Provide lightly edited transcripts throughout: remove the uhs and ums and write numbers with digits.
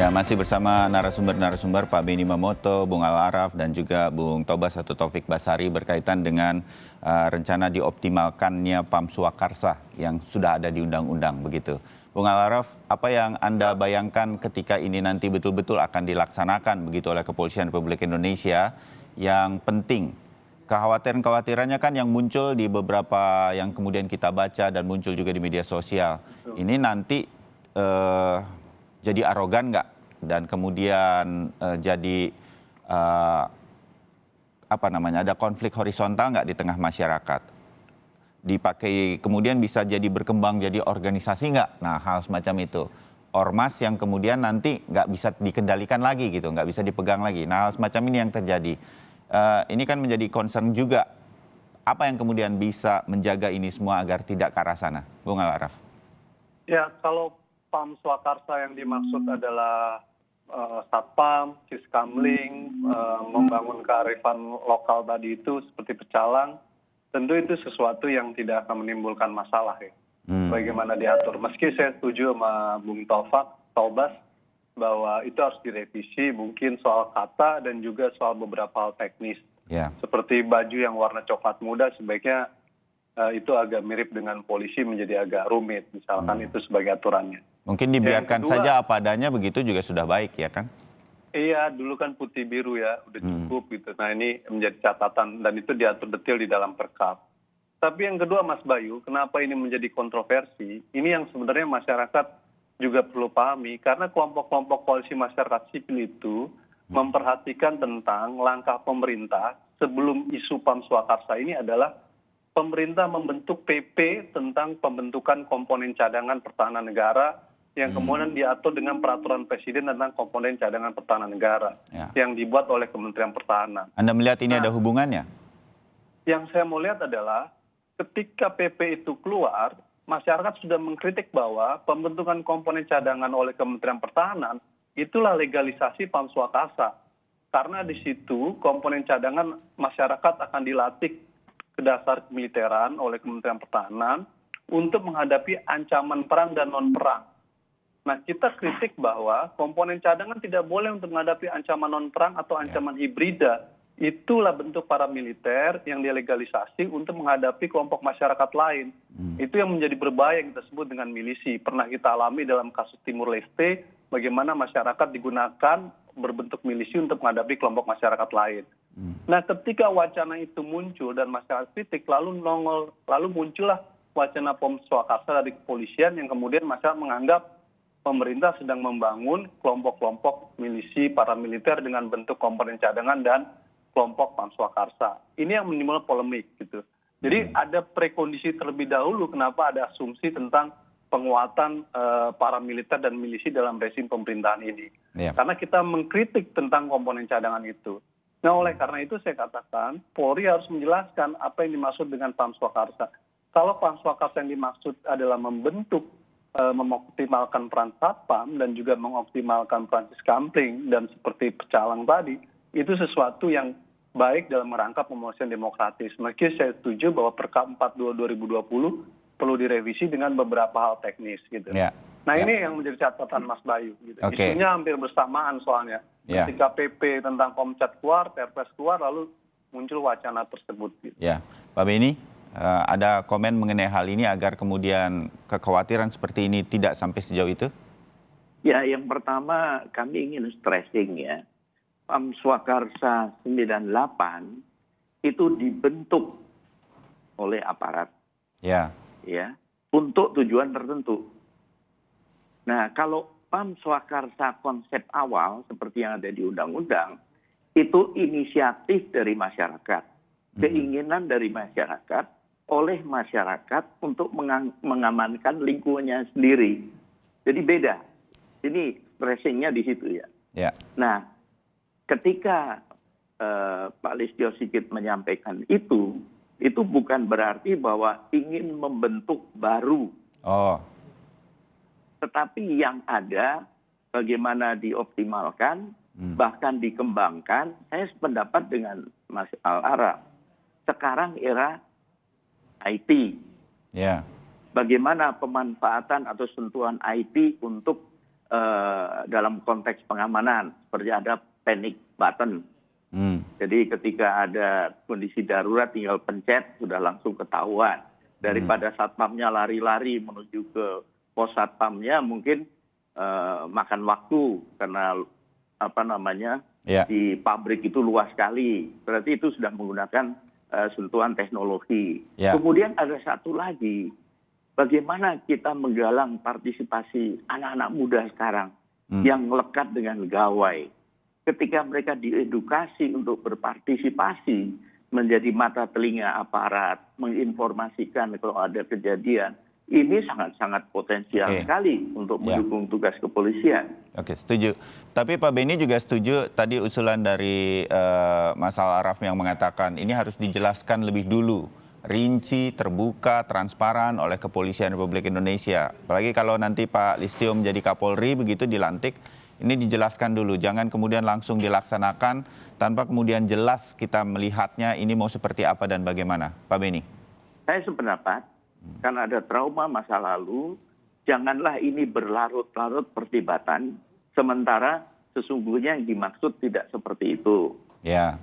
Ya, masih bersama narasumber-narasumber Pak Beni Mamoto, Bung Al-Araf, dan juga Bung Tobas atau Taufik Basari berkaitan dengan rencana dioptimalkannya PAM Swakarsa yang sudah ada di undang-undang begitu. Bung Al-Araf, apa yang Anda bayangkan ketika ini nanti betul-betul akan dilaksanakan begitu oleh Kepolisian Republik Indonesia? Yang penting, kekhawatiran-kekhawatirannya kan yang muncul di beberapa yang kemudian kita baca dan muncul juga di media sosial. Ini nanti jadi arogan nggak, dan kemudian jadi ada konflik horizontal nggak di tengah masyarakat, dipakai kemudian bisa jadi berkembang jadi organisasi nggak, nah hal semacam itu, ormas yang kemudian nanti nggak bisa dikendalikan lagi gitu, nggak bisa dipegang lagi, nah hal semacam ini yang terjadi. Ini kan menjadi concern juga, apa yang kemudian bisa menjaga ini semua agar tidak ke arah sana, Bung Al-Araf? Ya, kalau PAM Swakarsa yang dimaksud adalah Satpam, Siskamling, membangun kearifan lokal tadi itu seperti pecalang, tentu itu sesuatu yang tidak akan menimbulkan masalah ya. Bagaimana diatur. Meski saya setuju sama Bung Tobas bahwa itu harus direvisi, mungkin soal kata dan juga soal beberapa hal teknis. Ya. Seperti baju yang warna coklat muda sebaiknya itu agak mirip dengan polisi menjadi agak rumit, misalkan itu sebagai aturannya. Mungkin dibiarkan saja apa adanya begitu juga sudah baik ya kan? Iya, dulu kan putih biru ya, udah cukup gitu. Nah ini menjadi catatan dan itu diatur detail di dalam Perkap. Tapi yang kedua Mas Bayu, kenapa ini menjadi kontroversi? Ini yang sebenarnya masyarakat juga perlu pahami, karena kelompok-kelompok koalisi masyarakat sipil itu memperhatikan tentang langkah pemerintah sebelum isu PAM Swakarsa ini adalah pemerintah membentuk PP tentang pembentukan komponen cadangan pertahanan negara yang kemudian diatur dengan peraturan presiden tentang komponen cadangan pertahanan negara yang dibuat oleh Kementerian Pertahanan. Anda melihat ini ada hubungannya? Yang saya mau lihat adalah ketika PP itu keluar, masyarakat sudah mengkritik bahwa pembentukan komponen cadangan oleh Kementerian Pertahanan itulah legalisasi PAM Swakarsa. Karena di situ komponen cadangan masyarakat akan dilatih ke dasar kemiliteran oleh Kementerian Pertahanan untuk menghadapi ancaman perang dan non-perang. Nah, kita kritik bahwa komponen cadangan tidak boleh untuk menghadapi ancaman non-perang atau ancaman hibrida. Itulah bentuk paramiliter yang dilegalisasi untuk menghadapi kelompok masyarakat lain. Itu yang menjadi berbahaya yang kita sebut dengan milisi. Pernah kita alami dalam kasus Timur Leste, bagaimana masyarakat digunakan berbentuk milisi untuk menghadapi kelompok masyarakat lain. Nah, ketika wacana itu muncul dan masyarakat kritik, lalu muncullah wacana PAM Swakarsa dari kepolisian yang kemudian masyarakat menganggap pemerintah sedang membangun kelompok-kelompok milisi paramiliter dengan bentuk komponen cadangan dan kelompok PAM Swakarsa. Ini yang menimbulkan polemik gitu. Jadi ada prekondisi terlebih dahulu kenapa ada asumsi tentang penguatan paramiliter dan milisi dalam rezim pemerintahan ini. Karena kita mengkritik tentang komponen cadangan itu. Nah, oleh karena itu saya katakan Polri harus menjelaskan apa yang dimaksud dengan PAM Swakarsa. Kalau PAM Swakarsa yang dimaksud adalah membentuk, mengoptimalkan peran Satpam dan juga mengoptimalkan peran Siskamling dan seperti pecalang tadi, itu sesuatu yang baik dalam rangka pemulihan demokratis. Meski saya setuju bahwa Perkap 42 2020 perlu direvisi dengan beberapa hal teknis gitu. Nah, ini yang menjadi catatan Mas Bayu gitu. Isunya hampir bersamaan soalnya. Ketika PP tentang Komcat keluar, Perpres keluar, lalu muncul wacana tersebut gitu. Ya, Pak Beni, ada komen mengenai hal ini agar kemudian kekhawatiran seperti ini tidak sampai sejauh itu? Ya, yang pertama kami ingin stressing ya. PAM Swakarsa 98 itu dibentuk oleh aparat. Ya, untuk tujuan tertentu. Nah, kalau PAM Swakarsa konsep awal seperti yang ada di undang-undang, itu inisiatif dari masyarakat, keinginan dari masyarakat, oleh masyarakat untuk mengamankan lingkungannya sendiri. Jadi beda. Ini stressingnya di situ ya. Nah, ketika Pak Listio Sigit menyampaikan itu bukan berarti bahwa ingin membentuk baru. Tetapi yang ada bagaimana dioptimalkan, bahkan dikembangkan. Saya sependapat dengan Mas Al-Araf. Sekarang era IT. Bagaimana pemanfaatan atau sentuhan IT untuk dalam konteks pengamanan, seperti ada panic button. Jadi ketika ada kondisi darurat tinggal pencet sudah langsung ketahuan. Daripada satpamnya lari-lari menuju ke pos satpamnya mungkin makan waktu karena di pabrik itu luas sekali. Berarti itu sudah menggunakan sentuhan teknologi. Kemudian ada satu lagi, bagaimana kita menggalang partisipasi anak-anak muda sekarang yang lekat dengan gawai. Ketika mereka diedukasi untuk berpartisipasi menjadi mata telinga aparat, menginformasikan kalau ada kejadian, ini sangat-sangat potensial sekali untuk mendukung tugas kepolisian. Oke, setuju. Tapi Pak Beni juga setuju tadi usulan dari Mas Al-Araf yang mengatakan ini harus dijelaskan lebih dulu, rinci, terbuka, transparan oleh Kepolisian Republik Indonesia. Apalagi kalau nanti Pak Listio menjadi Kapolri begitu dilantik, ini dijelaskan dulu, jangan kemudian langsung dilaksanakan tanpa kemudian jelas kita melihatnya ini mau seperti apa dan bagaimana. Pak Beni. Saya sependapat, karena ada trauma masa lalu, janganlah ini berlarut-larut perdebatan, sementara sesungguhnya yang dimaksud tidak seperti itu.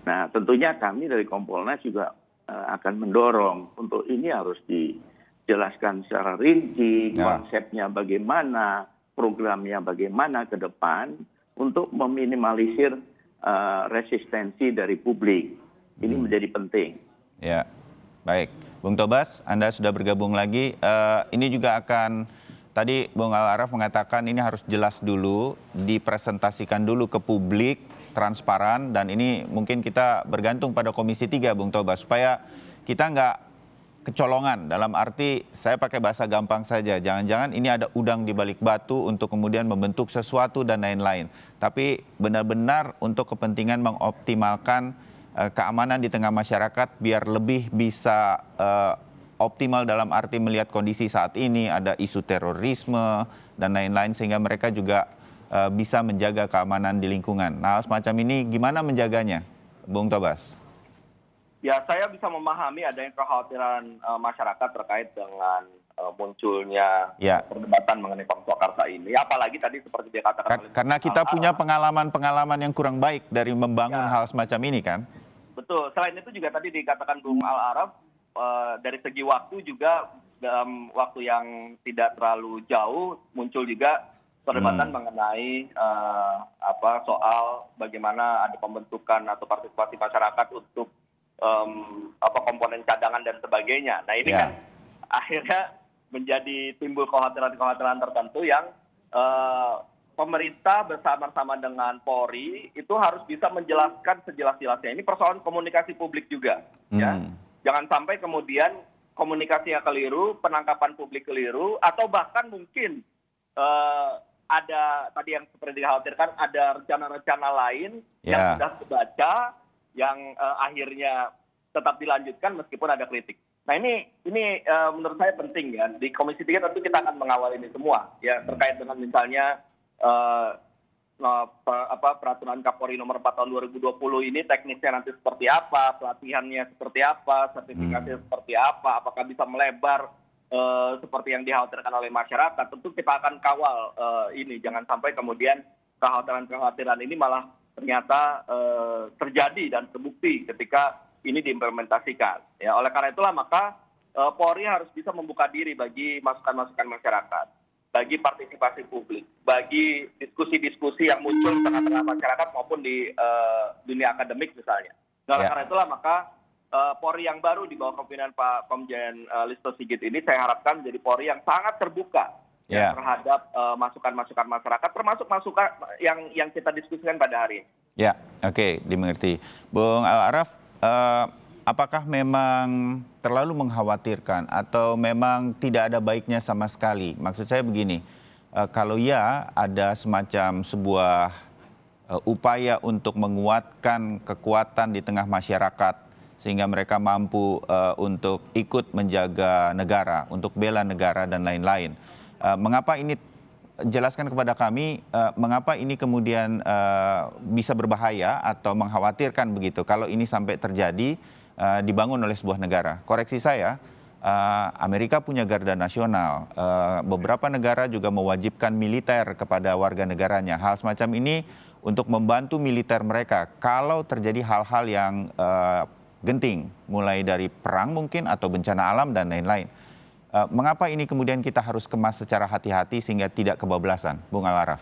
Nah, tentunya kami dari Kompolnas juga akan mendorong untuk ini harus dijelaskan secara rinci, konsepnya bagaimana, programnya bagaimana ke depan untuk meminimalisir resistensi dari publik. Ini menjadi penting. Ya, baik. Bung Tobas, Anda sudah bergabung lagi. Ini juga akan, tadi Bung Al-Araf mengatakan ini harus jelas dulu, dipresentasikan dulu ke publik, transparan, dan ini mungkin kita bergantung pada Komisi 3, Bung Tobas, supaya kita nggak kecolongan, dalam arti saya pakai bahasa gampang saja, jangan-jangan ini ada udang di balik batu untuk kemudian membentuk sesuatu dan lain-lain. Tapi benar-benar untuk kepentingan mengoptimalkan keamanan di tengah masyarakat biar lebih bisa optimal dalam arti melihat kondisi saat ini, ada isu terorisme dan lain-lain sehingga mereka juga bisa menjaga keamanan di lingkungan. Nah, semacam ini gimana menjaganya, Bung Tobas? Ya, saya bisa memahami adanya kekhawatiran masyarakat terkait dengan munculnya perdebatan mengenai Pamswakarsa ini. Apalagi tadi seperti dia katakan karena kita punya pengalaman-pengalaman yang kurang baik dari membangun hal semacam ini kan? Betul. Selain itu juga tadi dikatakan Bung Al-Araf, dari segi waktu juga dalam waktu yang tidak terlalu jauh muncul juga perdebatan mengenai soal bagaimana ada pembentukan atau partisipasi masyarakat untuk komponen cadangan dan sebagainya. Nah ini kan akhirnya menjadi timbul kekhawatiran-kekhawatiran tertentu yang pemerintah bersama-sama dengan Polri itu harus bisa menjelaskan sejelas-jelasnya. Ini persoalan komunikasi publik juga. Ya. Jangan sampai kemudian komunikasinya keliru, penangkapan publik keliru, atau bahkan mungkin ada tadi yang seperti dikhawatirkan ada rencana-rencana lain yang sudah terbaca, yang akhirnya tetap dilanjutkan meskipun ada kritik. Nah ini menurut saya penting ya, di Komisi 3 tentu kita akan mengawal ini semua ya, terkait dengan misalnya peraturan Kapolri nomor 4 tahun 2020 ini teknisnya nanti seperti apa, pelatihannya seperti apa, sertifikasinya seperti apa, apakah bisa melebar seperti yang dikhawatirkan oleh masyarakat. Tentu kita akan kawal ini, jangan sampai kemudian kekhawatiran-kekhawatiran ini malah ternyata terjadi dan terbukti ketika ini diimplementasikan. Ya, oleh karena itulah maka Polri harus bisa membuka diri bagi masukan-masukan masyarakat, bagi partisipasi publik, bagi diskusi-diskusi yang muncul di tengah-tengah masyarakat maupun di dunia akademik misalnya. Nah, oleh karena itulah maka Polri yang baru di bawah kepemimpinan Pak Komjen Listio Sigit ini saya harapkan menjadi Polri yang sangat terbuka terhadap masukan-masukan masyarakat, termasuk masukan yang kita diskusikan pada hari ini. Ya, oke, dimengerti. Bung Al-Araf, apakah memang terlalu mengkhawatirkan atau memang tidak ada baiknya sama sekali? Maksud saya begini, kalau ada semacam sebuah upaya untuk menguatkan kekuatan di tengah masyarakat sehingga mereka mampu untuk ikut menjaga negara, untuk bela negara dan lain-lain. Mengapa ini, jelaskan kepada kami, mengapa ini kemudian bisa berbahaya atau mengkhawatirkan begitu kalau ini sampai terjadi dibangun oleh sebuah negara. Koreksi saya, Amerika punya Garda Nasional, beberapa negara juga mewajibkan militer kepada warga negaranya. Hal semacam ini untuk membantu militer mereka kalau terjadi hal-hal yang genting, mulai dari perang mungkin atau bencana alam dan lain-lain. Mengapa ini kemudian kita harus kemas secara hati-hati sehingga tidak kebablasan, Bung Al-Araf?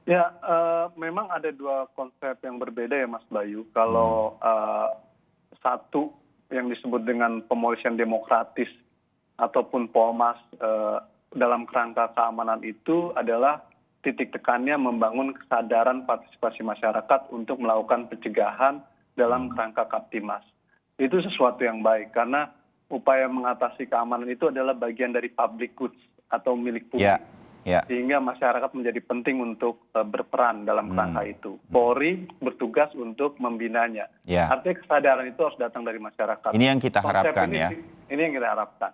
Ya, memang ada dua konsep yang berbeda ya Mas Bayu. Kalau satu yang disebut dengan pemolisian demokratis ataupun Polmas dalam kerangka keamanan itu adalah titik tekannya membangun kesadaran partisipasi masyarakat untuk melakukan pencegahan dalam kerangka Kaptimas. Itu sesuatu yang baik karena upaya mengatasi keamanan itu adalah bagian dari public goods atau milik publik. Sehingga masyarakat menjadi penting untuk berperan dalam kerangka itu. Polri bertugas untuk membinanya. Artinya kesadaran itu harus datang dari masyarakat. Ini yang kita harapkan ya. Ini yang kita harapkan.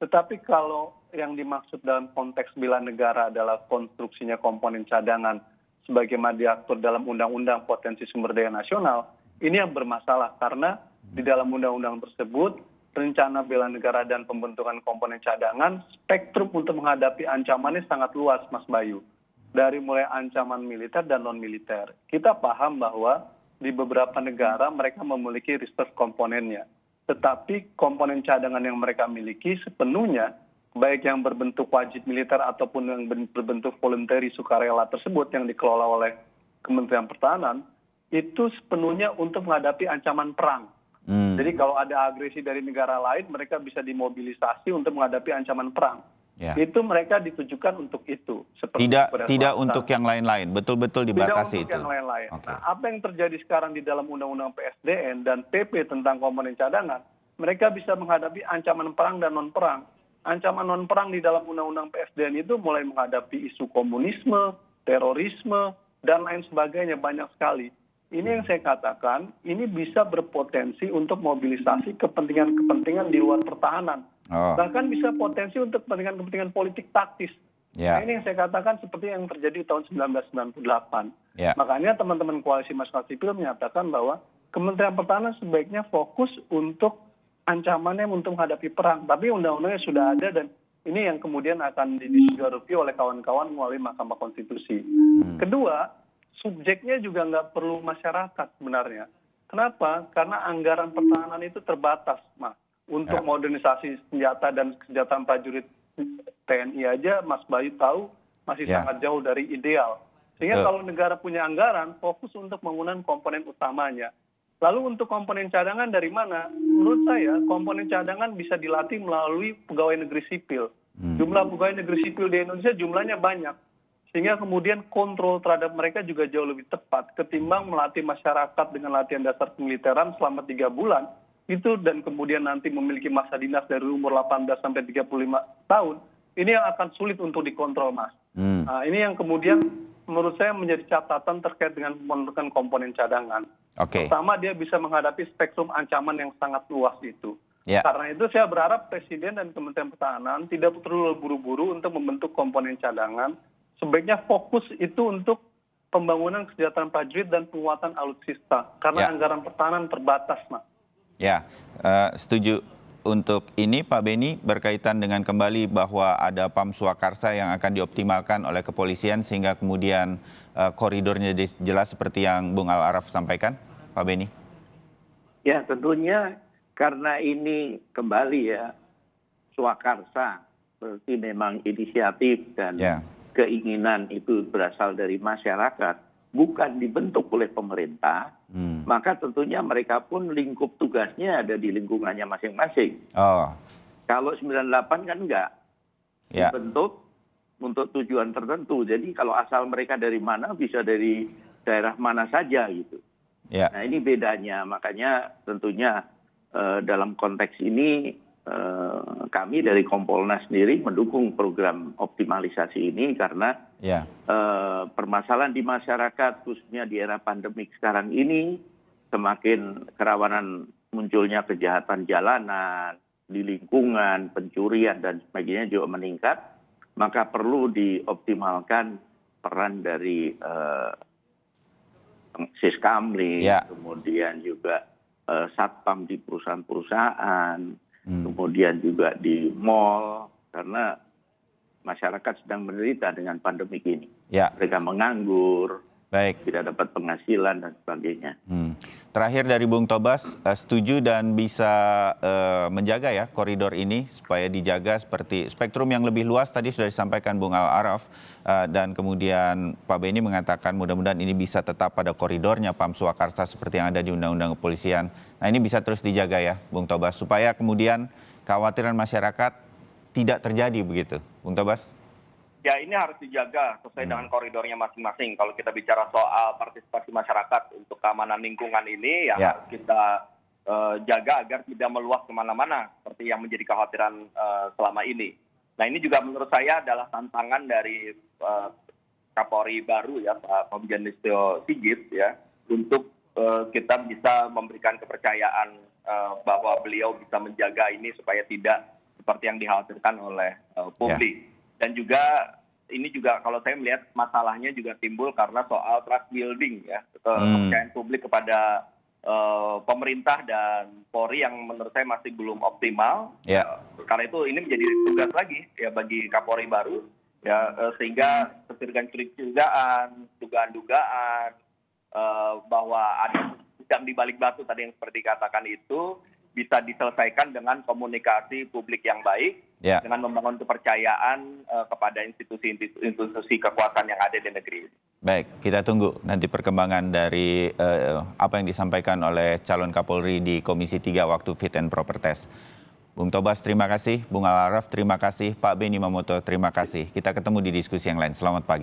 Tetapi kalau yang dimaksud dalam konteks bela negara adalah konstruksinya komponen cadangan sebagaimana diatur dalam Undang-Undang Potensi Sumber Daya Nasional, ini yang bermasalah karena di dalam undang-undang tersebut rencana bela negara dan pembentukan komponen cadangan, spektrum untuk menghadapi ancamannya sangat luas, Mas Bayu. Dari mulai ancaman militer dan non-militer. Kita paham bahwa di beberapa negara mereka memiliki reserve komponennya. Tetapi komponen cadangan yang mereka miliki sepenuhnya, baik yang berbentuk wajib militer ataupun yang berbentuk voluntary sukarela tersebut yang dikelola oleh Kementerian Pertahanan, itu sepenuhnya untuk menghadapi ancaman perang. Jadi kalau ada agresi dari negara lain, mereka bisa dimobilisasi untuk menghadapi ancaman perang. Itu mereka ditujukan untuk itu. Tidak untuk yang lain-lain, betul-betul dibatasi itu. Tidak untuk yang lain-lain. Nah, apa yang terjadi sekarang di dalam Undang-Undang PSDN dan PP tentang komponen cadangan, mereka bisa menghadapi ancaman perang dan non-perang. Ancaman non-perang di dalam Undang-Undang PSDN itu mulai menghadapi isu komunisme, terorisme, dan lain sebagainya, banyak sekali. Ini yang saya katakan, ini bisa berpotensi untuk mobilisasi kepentingan-kepentingan di luar pertahanan. Bahkan bisa potensi untuk kepentingan-kepentingan politik taktis. Nah, ini yang saya katakan seperti yang terjadi tahun 1998. Makanya teman-teman koalisi masyarakat sipil menyatakan bahwa Kementerian Pertahanan sebaiknya fokus untuk ancamannya untuk menghadapi perang. Tapi undang-undangnya sudah ada dan ini yang kemudian akan didiskusi oleh kawan-kawan melalui Mahkamah Konstitusi. Kedua, subjeknya juga nggak perlu masyarakat sebenarnya. Kenapa? Karena anggaran pertahanan itu terbatas, Mas. Untuk modernisasi senjata dan kesejahteraan prajurit TNI aja, Mas Bayu tahu masih sangat jauh dari ideal. Sehingga kalau negara punya anggaran, fokus untuk penggunaan komponen utamanya. Lalu untuk komponen cadangan dari mana? Menurut saya, komponen cadangan bisa dilatih melalui pegawai negeri sipil. Jumlah pegawai negeri sipil di Indonesia jumlahnya banyak. Sehingga kemudian kontrol terhadap mereka juga jauh lebih tepat ketimbang melatih masyarakat dengan latihan dasar kemiliteran selama 3 bulan itu dan kemudian nanti memiliki masa dinas dari umur 18 sampai 35 tahun. Ini yang akan sulit untuk dikontrol, Mas. Nah, ini yang kemudian menurut saya menjadi catatan terkait dengan pembentukan komponen cadangan. Pertama, dia bisa menghadapi spektrum ancaman yang sangat luas itu. Karena itu saya berharap Presiden dan Kementerian Pertahanan tidak perlu buru-buru untuk membentuk komponen cadangan. Sebaiknya fokus itu untuk pembangunan kesejahteraan prajurit dan penguatan alutsista. Karena anggaran pertahanan terbatas, Mas. Setuju untuk ini Pak Beni berkaitan dengan kembali bahwa ada PAM Swakarsa yang akan dioptimalkan oleh kepolisian sehingga kemudian koridornya jelas seperti yang Bung Al-Araf sampaikan, Pak Beni. Ya tentunya karena ini kembali ya Swakarsa, berarti memang inisiatif dan keinginan itu berasal dari masyarakat, bukan dibentuk oleh pemerintah, maka tentunya mereka pun lingkup tugasnya ada di lingkungannya masing-masing. Kalau 98 kan enggak, dibentuk untuk tujuan tertentu. Jadi kalau asal mereka dari mana, bisa dari daerah mana saja gitu. Nah ini bedanya, makanya tentunya dalam konteks ini kami dari Kompolnas sendiri mendukung program optimalisasi ini karena permasalahan di masyarakat khususnya di era pandemik sekarang ini semakin kerawanan munculnya kejahatan jalanan di lingkungan, pencurian dan sebagainya juga meningkat, maka perlu dioptimalkan peran dari Siskamling, kemudian juga Satpam di perusahaan-perusahaan, kemudian juga di mal, karena masyarakat sedang menderita dengan pandemi ini. Ya, Mereka menganggur, baik. tidak dapat penghasilan dan sebagainya. Terakhir dari Bung Tobas, setuju dan bisa menjaga ya koridor ini supaya dijaga seperti spektrum yang lebih luas tadi sudah disampaikan Bung Al-Araf, dan kemudian Pak Beni mengatakan mudah-mudahan ini bisa tetap pada koridornya Pam Swakarsa seperti yang ada di Undang-Undang Kepolisian. Nah ini bisa terus dijaga ya Bung Tobas supaya kemudian kekhawatiran masyarakat tidak terjadi begitu, Bung Tobas? Ya ini harus dijaga sesuai dengan koridornya masing-masing. Kalau kita bicara soal partisipasi masyarakat untuk keamanan lingkungan ini, ya harus kita jaga agar tidak meluas kemana-mana seperti yang menjadi kekhawatiran selama ini. Nah ini juga menurut saya adalah tantangan dari Kapolri baru ya Pak Komjen Listio Sigit ya, untuk kita bisa memberikan kepercayaan bahwa beliau bisa menjaga ini supaya tidak seperti yang dikhawatirkan oleh publik. Dan juga ini juga kalau saya melihat masalahnya juga timbul karena soal trust building ya, kepercayaan publik kepada pemerintah dan Polri yang menurut saya masih belum optimal. Karena itu ini menjadi tugas lagi ya bagi Kapolri baru ya, sehingga kecurigaan, dugaan-dugaan bahwa ada sedang di balik batu tadi yang seperti dikatakan itu bisa diselesaikan dengan komunikasi publik yang baik, dengan membangun kepercayaan kepada institusi kekuasaan yang ada di negeri ini. Baik, kita tunggu nanti perkembangan dari apa yang disampaikan oleh calon Kapolri di Komisi 3 waktu Fit and Proper Test. Bung Tobas, terima kasih. Bung Al-Araf, terima kasih. Pak Beni Mamoto, terima kasih. Kita ketemu di diskusi yang lain. Selamat pagi.